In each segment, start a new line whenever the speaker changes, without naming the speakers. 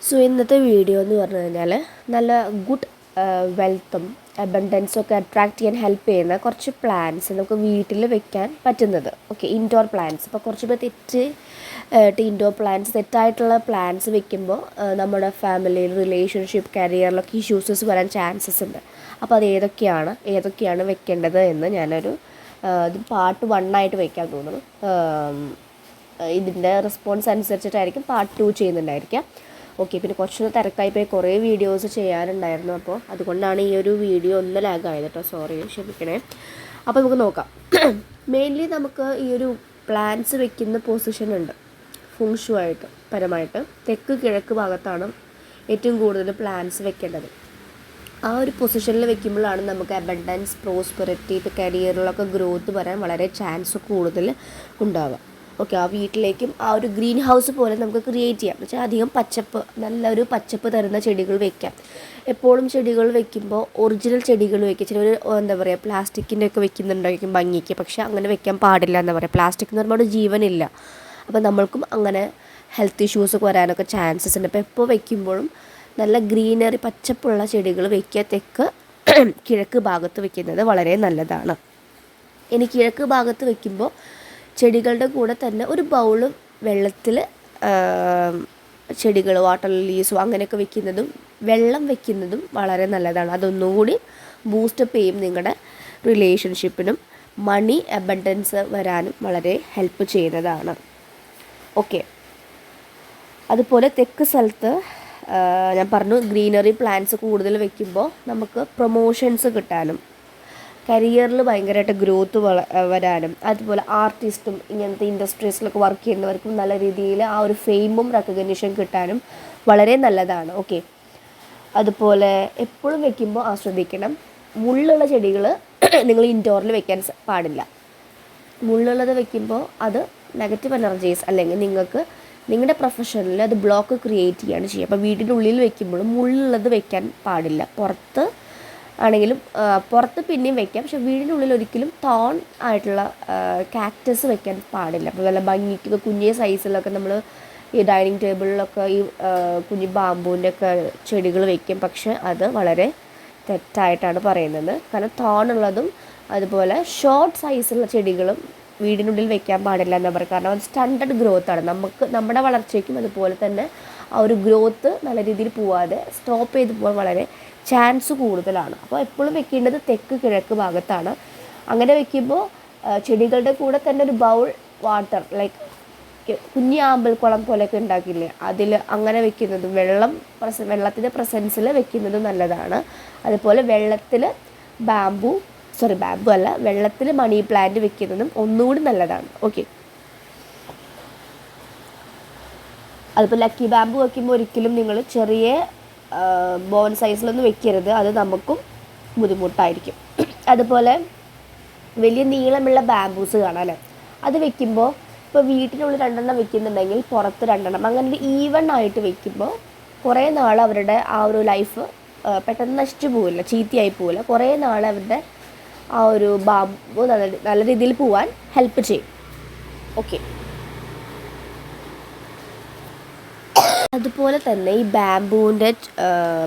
So ഇന്നത്തെ video എന്ന് പറഞ്ഞു കഴിഞ്ഞാൽ നല്ല ഗുഡ് വെൽത്തും അബണ്ടൻസും ഒക്കെ അട്രാക്റ്റ് ചെയ്യാൻ ഹെൽപ്പ് ചെയ്യുന്ന കുറച്ച് പ്ലാന്റ്സ് നമുക്ക് വീട്ടിൽ വെക്കാൻ പറ്റുന്നത്. Okay, indoor plants. ഇപ്പോൾ കുറച്ച് പേർ ഇൻഡോർ പ്ലാന്റ്സ് തെറ്റായിട്ടുള്ള പ്ലാന്റ്സ് വെക്കുമ്പോൾ നമ്മുടെ ഫാമിലിയിൽ റിലേഷൻഷിപ്പ് കരിയറിലൊക്കെ ഇഷ്യൂസസ് വരാൻ ചാൻസസ് ഉണ്ട്. അപ്പോൾ അത് ഏതൊക്കെയാണ് വെക്കേണ്ടത് എന്ന് ഞാനൊരു ഇത് പാർട്ട് 1 ആയിട്ട് വെക്കാൻ തോന്നുന്നു. ഇതിൻ്റെ റെസ്പോൺസ് അനുസരിച്ചിട്ടായിരിക്കും പാർട്ട് 2 ചെയ്യുന്നുണ്ടായിരിക്കാം. ഓക്കെ, പിന്നെ കുറച്ചൊന്ന് തിരക്കായിപ്പോയി, കുറേ വീഡിയോസ് ചെയ്യാനുണ്ടായിരുന്നു. അപ്പോൾ അതുകൊണ്ടാണ് ഈ ഒരു വീഡിയോ ഒന്ന് ലാഗായത് കേട്ടോ, സോറി, ക്ഷമിക്കണേ. അപ്പോൾ നമുക്ക് നോക്കാം. മെയിൻലി നമുക്ക് ഈ ഒരു പ്ലാന്റ്സ് വെക്കുന്ന പൊസിഷൻ ഉണ്ട്. ഫുങ്ഷു ആയിട്ട് പരമായിട്ട് തെക്ക് കിഴക്ക് ഭാഗത്താണ് ഏറ്റവും കൂടുതൽ പ്ലാന്റ്സ് വെക്കേണ്ടത്. ആ ഒരു പൊസിഷനിൽ വെക്കുമ്പോഴാണ് നമുക്ക് അബണ്ടൻസ്, പ്രോസ്പെറിറ്റി, കരിയറിലൊക്കെ ഗ്രോത്ത് വരാൻ വളരെ ചാൻസ് കൂടുതൽ ഉണ്ടാവുക. ഓക്കെ, ആ വീട്ടിലേക്കും ആ ഒരു ഗ്രീൻ ഹൗസ് പോലെ നമുക്ക് ക്രിയേറ്റ് ചെയ്യാം. എന്ന് വെച്ചാൽ അധികം നല്ലൊരു പച്ചപ്പ് തരുന്ന ചെടികൾ വെക്കാം. എപ്പോഴും ചെടികൾ വെക്കുമ്പോൾ ഒറിജിനൽ ചെടികൾ വെക്കുക. ചിലർ എന്താ പറയുക, പ്ലാസ്റ്റിക്കിൻ്റെ ഒക്കെ വെക്കുന്നുണ്ടായിരിക്കും ഭംഗിക്ക്, പക്ഷേ അങ്ങനെ വെക്കാൻ പാടില്ല എന്ന് പറയാം. പ്ലാസ്റ്റിക് എന്ന് പറയുമ്പോൾ ജീവനില്ല. അപ്പോൾ നമ്മൾക്കും അങ്ങനെ ഹെൽത്ത് ഇഷ്യൂസൊക്കെ വരാനൊക്കെ ചാൻസസ് ഉണ്ട്. അപ്പോൾ എപ്പോൾ വെക്കുമ്പോഴും നല്ല ഗ്രീനറി പച്ചപ്പുള്ള ചെടികൾ വെക്കുക. തെക്ക് കിഴക്ക് ഭാഗത്ത് വെക്കുന്നത് വളരെ നല്ലതാണ്. ഇനി കിഴക്ക് ഭാഗത്ത് വെക്കുമ്പോൾ ചെടികളുടെ കൂടെ തന്നെ ഒരു ബൗള് വെള്ളത്തിൽ ചെടികൾ, വാട്ടർ ലില്ലീസും അങ്ങനെയൊക്കെ വെക്കുന്നതും വെള്ളം വെക്കുന്നതും വളരെ നല്ലതാണ്. അതൊന്നുകൂടി ബൂസ്റ്റപ്പ് ചെയ്യും നിങ്ങളുടെ റിലേഷൻഷിപ്പിനും മണി അബണ്ടൻസ് വരാനും വളരെ ഹെൽപ്പ് ചെയ്യുന്നതാണ്. ഓക്കെ, അതുപോലെ തെക്ക് സ്ഥലത്ത് ഞാൻ പറഞ്ഞു, ഗ്രീനറി പ്ലാന്റ്സ് കൂടുതൽ വെക്കുമ്പോൾ നമുക്ക് പ്രൊമോഷൻസ് കിട്ടാനും കരിയറിൽ ഭയങ്കരമായിട്ട് ഗ്രോത്ത് വരാനും, അതുപോലെ ആർട്ടിസ്റ്റും ഇങ്ങനത്തെ ഇൻഡസ്ട്രീസിലൊക്കെ വർക്ക് ചെയ്യുന്നവർക്കും നല്ല രീതിയിൽ ആ ഒരു ഫെയിമും റെക്കഗ്നിഷൻ കിട്ടാനും വളരെ നല്ലതാണ്. ഓക്കെ, അതുപോലെ എപ്പോഴും വെക്കുമ്പോൾ ശ്രദ്ധിക്കണം, മുള്ളുള്ള ചെടികൾ നിങ്ങൾ ഇൻഡോറിൽ വെക്കാൻ പാടില്ല. മുള്ളുള്ളത് വെക്കുമ്പോൾ അത് നെഗറ്റീവ് എനർജീസ് അല്ലെങ്കിൽ നിങ്ങൾക്ക് നിങ്ങളുടെ പ്രൊഫഷനിൽ അത് ബ്ലോക്ക് ക്രിയേറ്റ് ചെയ്യുകയാണ് ചെയ്യുക. അപ്പോൾ വീടിൻ്റെ ഉള്ളിൽ വെക്കുമ്പോഴും മുള്ളുള്ളത് വെക്കാൻ പാടില്ല. പുറത്ത് പിന്നെയും വെക്കാം, പക്ഷെ വീടിനുള്ളിൽ ഒരിക്കലും തോൺ ആയിട്ടുള്ള കാക്ടസ് വെക്കാൻ പാടില്ല. അപ്പോൾ നല്ല ഭംഗിക്ക് കുഞ്ഞിയ സൈസിലൊക്കെ നമ്മൾ ഈ ഡൈനിങ് ടേബിളിലൊക്കെ ഈ കുഞ്ഞു ബാമ്പൂൻ്റെ ഒക്കെ ചെടികൾ വെക്കും, പക്ഷെ അത് വളരെ തെറ്റായിട്ടാണ് പറയുന്നത്. കാരണം തോണുള്ളതും അതുപോലെ ഷോർട്ട് സൈസുള്ള ചെടികളും വീടിനുള്ളിൽ വെക്കാൻ പാടില്ല എന്നാണ് പറയുക. കാരണം അത് സ്റ്റണ്ടഡ് ഗ്രോത്താണ്. നമ്മുടെ വളർച്ചയ്ക്കും അതുപോലെ തന്നെ ആ ഒരു ഗ്രോത്ത് നല്ല രീതിയിൽ പോവാതെ സ്റ്റോപ്പ് ചെയ്ത് പോകാൻ വളരെ ചാൻസ് കൂടുതലാണ്. അപ്പോൾ എപ്പോഴും വെക്കേണ്ടത് തെക്ക് കിഴക്ക് ഭാഗത്താണ്. അങ്ങനെ വെക്കുമ്പോൾ ചെടികളുടെ കൂടെ തന്നെ ഒരു ബൗൾ വാട്ടർ, ലൈക്ക് കുഞ്ഞി ആമ്പൽക്കുളം പോലെയൊക്കെ ഉണ്ടാക്കില്ലേ, അതിൽ അങ്ങനെ വെക്കുന്നതും വെള്ളത്തിൻ്റെ പ്രസൻസിൽ വെക്കുന്നതും നല്ലതാണ്. അതുപോലെ വെള്ളത്തിൽ മണി പ്ലാന്റ് വെക്കുന്നതും ഒന്നുകൂടി നല്ലതാണ്. ഓക്കെ, അതിപ്പോൾ ലക്കി ബാമ്പു വെക്കുമ്പോൾ ഒരിക്കലും നിങ്ങൾ ചെറിയ ബോൺ സൈസിലൊന്നും വെക്കരുത്, അത് നമുക്കും ബുദ്ധിമുട്ടായിരിക്കും. അതുപോലെ വലിയ നീളമുള്ള ബാമ്പൂസ് കാണാമല്ലേ, അത് വെക്കുമ്പോൾ ഇപ്പോൾ വീട്ടിനുള്ളിൽ 2 വെക്കുന്നുണ്ടെങ്കിൽ പുറത്ത് 2, അങ്ങനെ ഈവൺ ആയിട്ട് വെക്കുമ്പോൾ കുറേ നാൾ അവരുടെ ആ ഒരു ലൈഫ് പെട്ടെന്ന് നശിച്ചു പോവില്ല, ചീത്തയായി പോവില്ല. കുറേ നാൾ അവരുടെ ആ ഒരു ബാമ്പു നല്ല രീതിയിൽ പോവാൻ ഹെൽപ്പ് ചെയ്യും. ഓക്കെ, അതുപോലെ തന്നെ ഈ ബാമ്പൂവിൻ്റെ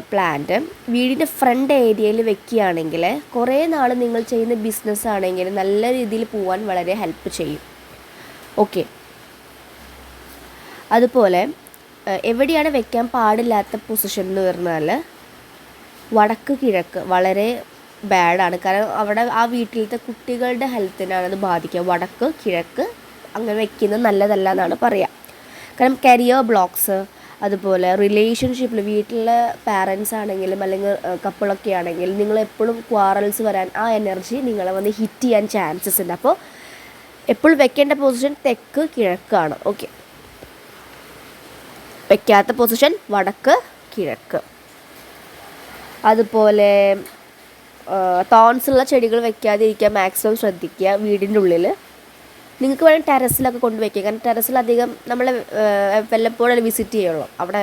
പ്ലാന്റ് വീടിൻ്റെ ഫ്രണ്ട് ഏരിയയിൽ വെക്കുകയാണെങ്കിൽ കുറേ നാൾ നിങ്ങൾ ചെയ്യുന്ന ബിസിനസ് ആണെങ്കിൽ നല്ല രീതിയിൽ പോകാൻ വളരെ ഹെൽപ്പ് ചെയ്യും. ഓക്കെ, അതുപോലെ എവിടെയാണ് വെക്കാൻ പാടില്ലാത്ത പൊസിഷൻ എന്ന് പറഞ്ഞാൽ വടക്ക് കിഴക്ക് വളരെ ബാഡാണ്. കാരണം അവിടെ ആ വീട്ടിലത്തെ കുട്ടികളുടെ ഹെൽത്തിനാണ് അത് ബാധിക്കുക. വടക്ക് കിഴക്ക് അങ്ങനെ വെക്കുന്നത് നല്ലതല്ല എന്നാണ് പറയുക. കാരണം കരിയർ ബ്ലോക്സ്, അതുപോലെ റിലേഷൻഷിപ്പിൽ വീട്ടിലെ പാരൻസ് ആണെങ്കിലും അല്ലെങ്കിൽ കപ്പിളൊക്കെ ആണെങ്കിലും നിങ്ങൾ എപ്പോഴും ക്വാറൽസ് വരാൻ ആ എനർജി നിങ്ങളെ വന്ന് ഹിറ്റ് ചെയ്യാൻ ചാൻസസ് ഉണ്ട്. അപ്പോൾ എപ്പോഴും വെക്കേണ്ട പൊസിഷൻ തെക്ക് കിഴക്കാണ്. ഓക്കെ, വെക്കാത്ത പൊസിഷൻ വടക്ക് കിഴക്ക്. അതുപോലെ തോൺസുള്ള ചെടികൾ വെക്കാതിരിക്കാൻ മാക്സിമം ശ്രദ്ധിക്കുക. വീടിൻ്റെ ഉള്ളിൽ നിങ്ങൾക്ക് വേണമെങ്കിൽ ടെറസിലൊക്കെ കൊണ്ടുവയ്ക്കുക. കാരണം ടെറസിൽ അധികം നമ്മൾ വല്ലപ്പോഴും വിസിറ്റ് ചെയ്യുള്ളൂ, അവിടെ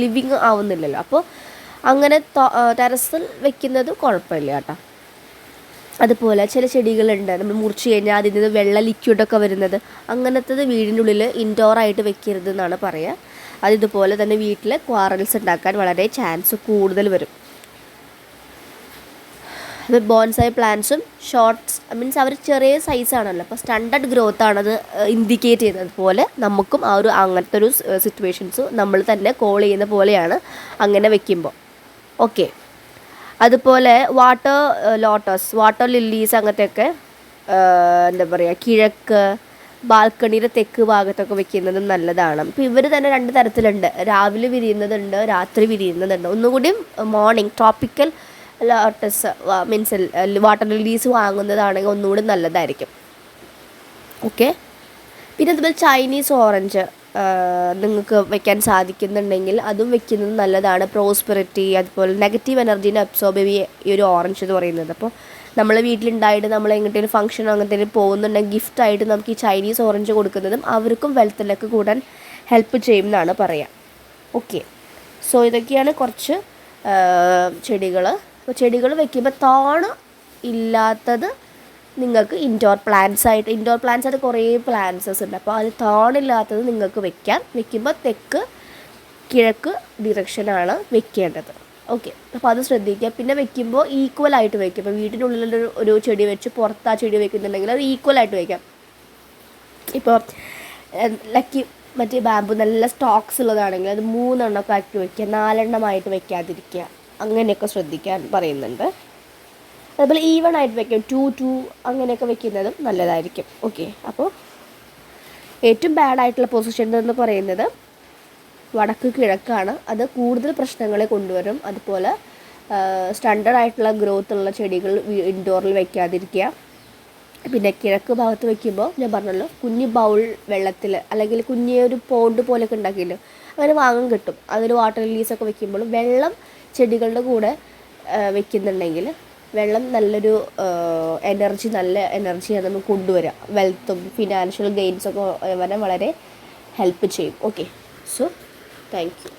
ലിവിങ് ആവുന്നില്ലല്ലോ. അപ്പോൾ അങ്ങനെ ടെറസിൽ വെക്കുന്നത് കുഴപ്പമില്ല കേട്ടോ. അതുപോലെ ചില ചെടികളുണ്ട് നമ്മൾ മുറിച്ച് കഴിഞ്ഞാൽ അതിൽ നിന്ന് വെള്ള ലിക്വിഡൊക്കെ വരുന്നത്, അങ്ങനത്തത് വീടിൻ്റെ ഉള്ളിൽ ഇൻഡോറായിട്ട് വെക്കരുത് എന്നാണ് പറയുക. അത് ഇതുപോലെ തന്നെ വീട്ടിൽ ക്വാറൽസ് ഉണ്ടാക്കാൻ വളരെ ചാൻസ് കൂടുതൽ വരും. അത് ബോൺസായി പ്ലാന്റ്സും ഷോർട്ട്സ് മീൻസ് അവർ ചെറിയ സൈസാണല്ലോ, അപ്പോൾ സ്റ്റാൻഡേർഡ് ഗ്രോത്ത് ആണത് ഇൻഡിക്കേറ്റ് ചെയ്യുന്നത് പോലെ നമുക്കും ആ ഒരു അങ്ങനത്തെ ഒരു സിറ്റുവേഷൻസ് നമ്മൾ തന്നെ കോൾ ചെയ്യുന്ന പോലെയാണ് അങ്ങനെ വെക്കുമ്പോൾ. ഓക്കെ, അതുപോലെ വാട്ടർ ലോട്ടസ്, വാട്ടർ ലില്ലീസ് അങ്ങനത്തെയൊക്കെ എന്താ പറയുക കിഴക്ക് ബാൽക്കണിയുടെ തെക്ക് ഭാഗത്തൊക്കെ വെക്കുന്നതും നല്ലതാണ്. ഇപ്പോൾ ഇവർ തന്നെ 2 തരത്തിലുണ്ട്, രാവിലെ വിരിയുന്നതുണ്ട്, രാത്രി വിരിയുന്നതുണ്ട്. ഒന്നുകൂടി morning tropical lotus means water lilies വാങ്ങുന്നതാണെങ്കിൽ ഒന്നുകൂടി നല്ലതായിരിക്കും. ഓക്കെ, പിന്നെ അതുപോലെ ചൈനീസ് ഓറഞ്ച് നിങ്ങൾക്ക് വെക്കാൻ സാധിക്കുന്നുണ്ടെങ്കിൽ അതും വെക്കുന്നത് നല്ലതാണ്. പ്രോസ്പെറിറ്റി അതുപോലെ നെഗറ്റീവ് എനർജീനെ അബ്സോർബ് ചെയ്യുക ഈ ഒരു ഓറഞ്ച് എന്ന് പറയുന്നത്. അപ്പോൾ നമ്മൾ വീട്ടിലുണ്ടായിട്ട് നമ്മൾ എങ്ങോട്ടേലും ഫംഗ്ഷനോ അങ്ങനത്തേലും പോകുന്നുണ്ടെങ്കിൽ ഗിഫ്റ്റായിട്ട് നമുക്ക് ഈ ചൈനീസ് ഓറഞ്ച് കൊടുക്കുന്നതും അവർക്കും വെൽത്തിലൊക്കെ കൂടാൻ ഹെൽപ്പ് ചെയ്യുമെന്നാണ് പറയുക. ഓക്കെ, സോ ഇതൊക്കെയാണ് കുറച്ച് ചെടികൾ. അപ്പോൾ ചെടികൾ വെക്കുമ്പോൾ താണ് ഇല്ലാത്തത് നിങ്ങൾക്ക് ഇൻഡോർ പ്ലാന്റ്സ് ആയിട്ട് കുറേ പ്ലാന്റ്സസ് ഉണ്ട്. അപ്പോൾ അത് താണില്ലാത്തത് നിങ്ങൾക്ക് വെക്കുമ്പോൾ തെക്ക് കിഴക്ക് ഡിറക്ഷനാണ് വെക്കേണ്ടത്. ഓക്കെ, അപ്പോൾ അത് ശ്രദ്ധിക്കുക. പിന്നെ വെക്കുമ്പോൾ ഈക്വലായിട്ട് വയ്ക്കുക. ഇപ്പോൾ വീട്ടിനുള്ളിലൊരു ചെടി വെച്ച് പുറത്ത് ആ ചെടി വെക്കുന്നുണ്ടെങ്കിൽ അത് ഈക്വലായിട്ട് വയ്ക്കാം. ഇപ്പോൾ ലക്കി മറ്റേ ബാമ്പു നല്ല സ്റ്റോക്സ് ഉള്ളതാണെങ്കിൽ അത് 3 എണ്ണമൊക്കെ ആക്കി വയ്ക്കുക, 4 എണ്ണമായിട്ട് വയ്ക്കാതിരിക്കുക. അങ്ങനെയൊക്കെ ശ്രദ്ധിക്കാൻ പറയുന്നുണ്ട്. അതുപോലെ ഈവൺ ആയിട്ട് വയ്ക്കും, 2 അങ്ങനെയൊക്കെ വെക്കുന്നതും നല്ലതായിരിക്കും. ഓക്കെ, അപ്പോൾ ഏറ്റവും ബാഡായിട്ടുള്ള പൊസിഷൻ എന്ന് പറയുന്നത് വടക്ക് കിഴക്കാണ്. അത് കൂടുതൽ പ്രശ്നങ്ങളെ കൊണ്ടുവരും. അതുപോലെ സ്റ്റാൻഡേർഡ് ആയിട്ടുള്ള ഗ്രോത്ത് ഉള്ള ചെടികൾ ഇൻഡോറിൽ വയ്ക്കാതിരിക്കുക. പിന്നെ കിഴക്ക് ഭാഗത്ത് വയ്ക്കുമ്പോൾ ഞാൻ പറഞ്ഞല്ലോ കുഞ്ഞ് ബൗൾ വെള്ളത്തിൽ അല്ലെങ്കിൽ കുഞ്ഞൊരു പോണ്ട് പോലെയൊക്കെ ഉണ്ടാക്കിയില്ലോ അങ്ങനെ വാങ്ങാൻ കിട്ടും. അതിൽ വാട്ടർ ലില്ലീസൊക്കെ വയ്ക്കുമ്പോൾ വെള്ളം ചെടികളുടെ കൂടെ വെക്കുന്നുണ്ടെങ്കിൽ വെള്ളം നല്ലൊരു നല്ല എനർജിയാണ് നമുക്ക് കൊണ്ടുവരിക. വെൽത്തും ഫിനാൻഷ്യൽ ഗെയിൻസൊക്കെ വരാൻ വളരെ ഹെൽപ്പ് ചെയ്യും. Okay, so thank you.